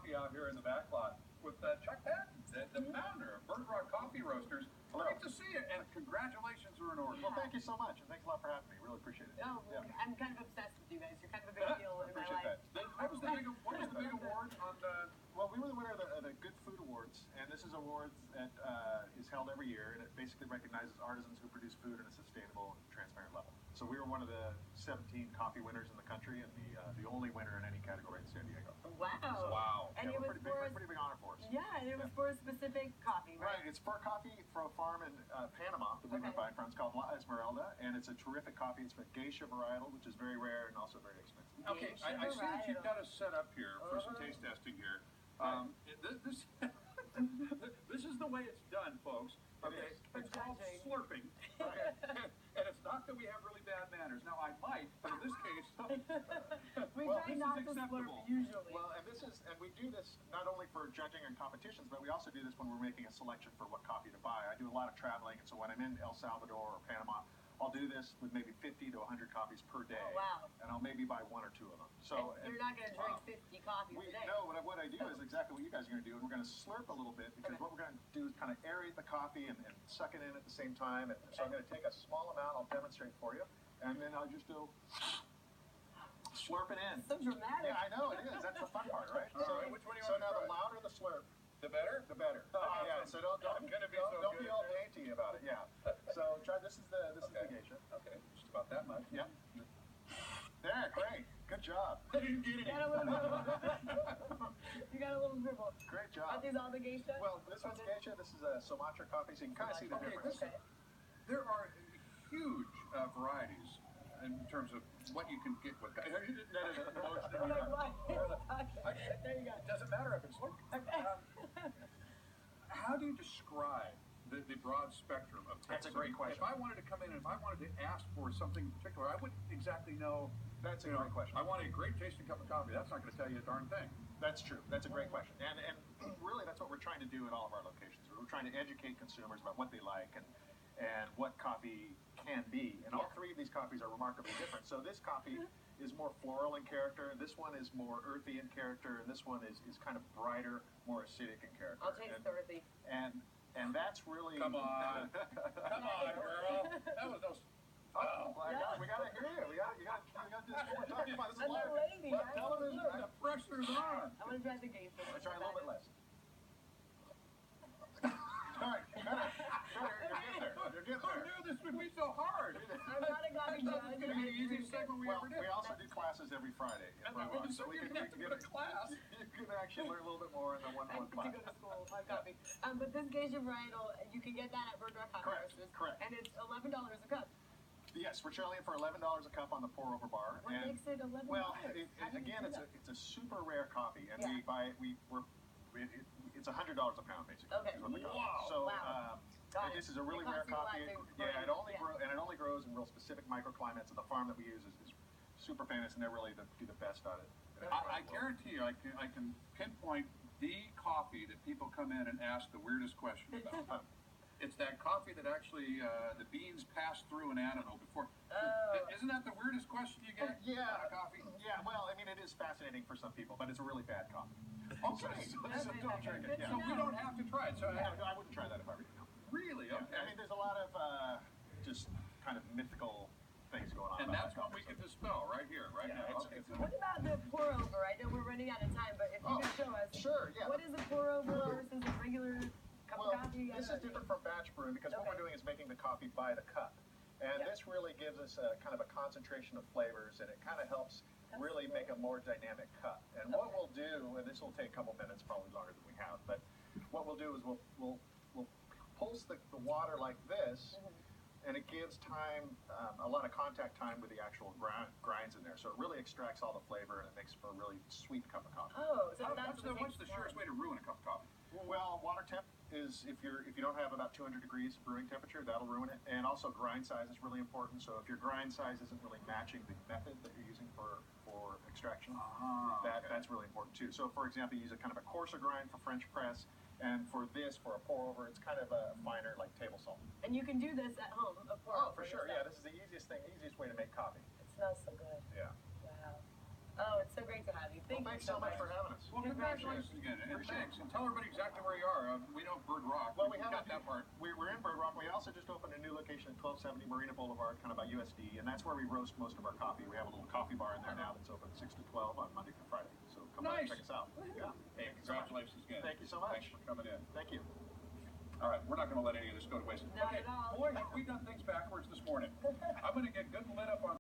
coffee out here in the back lot with Chuck Patton, the founder of Bird Rock Coffee Roasters. Hello. Great to see you, and congratulations are in order. Well, thank you so much, and thanks a lot for having me. Really appreciate it. Oh, Yeah. I'm kind of obsessed with you guys. You're kind of a big deal in my Appreciate life. that. What was the big award on Well, we were the winner of the Good Food Awards, and this is an award that is held every year, and it basically recognizes artisans who produce food at a sustainable and transparent level. So we were one of the 17 coffee winners in the country, and the only winner in any category in San Diego. Wow. Wow. And Yeah, it was pretty big honor for us. Yeah, and it was for a specific coffee, right? Right, it's for a coffee from a farm in Panama that we've been buying from. It's called La Esmeralda, and it's a terrific coffee. It's a geisha varietal, which is very rare and also very expensive. Okay, I see that you've got us set up here for some taste testing here. This is the way it's done, folks. Okay, it's called slurping. Okay, and it's not that we have really bad manners. Now I might, but in this case, we try not to slurp usually. Well, and we do this not only for judging and competitions, but we also do this when we're making a selection for what coffee to buy. I do a lot of traveling, and so when I'm in El Salvador or Panama, I'll do this with maybe 50 to 100 coffees per day. Oh, wow. And I'll maybe buy one or two of them. So and you're not going to drink 50 coffees a day. No, what I do is exactly what you guys are going to do, and we're going to slurp a little bit, because what we're going to do is kind of aerate the coffee and suck it in at the same time. And so I'm going to take a small amount, I'll demonstrate for you, and then I'll just do slurp it in. So dramatic. Yeah, I know, it is. That's the fun part, right? All right, which one do you want to now try? the louder the slurp, The better? the better. Yeah, so don't be all dainty about it. Yeah. So try this is the geisha. Okay, just about that much. Yeah. There, great. Good job. I didn't get You any. got a little You got a little dribble. Great Are job. these all the geisha? Well, this one's geisha. This is a Sumatra coffee, so you can kind of see the difference. There are huge varieties in terms of what you can get with. I'm like, what? There you go. It doesn't matter if it's slurping. Okay. How do you describe the broad spectrum of taste? That's a great question. If I wanted to come in and if I wanted to ask for something in particular, I wouldn't exactly know. That's a great question. I want a great tasting cup of coffee. That's not going to tell you a darn thing. That's true. That's a great question. And really that's what we're trying to do at all of our locations. We're trying to educate consumers about what they like and what coffee can be. And all three of these coffees are remarkably different. So this coffee is more floral in character, this one is more earthy in character, and this one is kind of brighter, more acidic in character. I'll taste the earthy. And that's really... Come on. Come on, girl. That was those... Oh, my God. We got to hear you. You got to do this one more time. Come on, this is I'm a live. lady. Live television. The pressure's on. I want to try the geisha. Let's try a little bit less. All right, better. You're getting there. Who knew this would be so hard? I'm not a coffee judge. It's going to be the easiest segment we ever did. We also do classes every Friday. So we can have to go to class. You can actually learn a little bit more in the one-on-one I class. need to go to school on coffee. But this geisha varietal, you can get that at Bird Rock Coffee Roasters. Correct. And it's $11 a cup. Yes, we're selling it for $11 a cup on the pour-over bar. What makes it $11? Well, again, it's a super rare coffee, and we buy it. It's $100 a pound basically. Okay. Is what we call it. Wow. So this is a really rare It costs coffee. you a lot to Yeah, it only grows in real specific microclimates, and the farm that we use is super famous, and they're really do the best at it. I guarantee you, I can pinpoint the coffee that people come in and ask the weirdest question about. It's that coffee that actually the beans pass through an animal before. Isn't that the weirdest question you get? Yeah. On a coffee? Yeah. Well, I mean, it is fascinating for some people, but it's a really bad coffee. Okay. So don't drink it. So we don't have to try it. So I wouldn't try that if I were you. Really? Okay. I mean, there's a lot of just kind of mythical things going on. And that's what we can dispel right here, right now. Okay. What about the pour over? I know we're running out of time, but if you could show us. Sure, yeah. What is a pour over versus a regular cup of coffee? This is different from batch brewing because what we're doing is making the coffee by the cup. And this really gives us a kind of a concentration of flavors, and it kind of helps really make a more dynamic cup. And what we'll do, and this will take a couple minutes, probably longer than we have, but what we'll do is we'll pulse the water like this, and it gives time, a lot of contact time with the actual grinds in there. So it really extracts all the flavor, and it makes for a really sweet cup of coffee. Oh, so what's the surest way to ruin a cup of coffee? Well, water temp is if you don't have about 200 degrees brewing temperature, that'll ruin it. And also grind size is really important. So if your grind size isn't really matching the method that you're using for extraction, that's really important too. So for example, you use a kind of a coarser grind for French press, and for a pour over, it's kind of a finer, like table salt. And you can do this at home, a pour over. Oh, for sure. Yeah, this is the easiest way to make coffee. It smells so good. Yeah. Wow. Oh, it's so great to have you. Thank Thanks you so much for having us. Well, congratulations again, and thanks. And tell everybody exactly where you are. We know Bird Rock. Well, we got haven't. that part. We're in Bird Rock. We also just opened a new location at 1270 Marina Boulevard, kind of by USD, and that's where we roast most of our coffee. We have a little coffee bar in there now that's open 6 to 12 on Monday through Friday. So come by and check us out. Yeah. Hey, congratulations again. Thank you so much. Thanks for coming in. Thank you. All right, we're not going to let any of this go to waste. Not Okay, at all. boy, have we done things backwards this morning. I'm going to get good and lit up on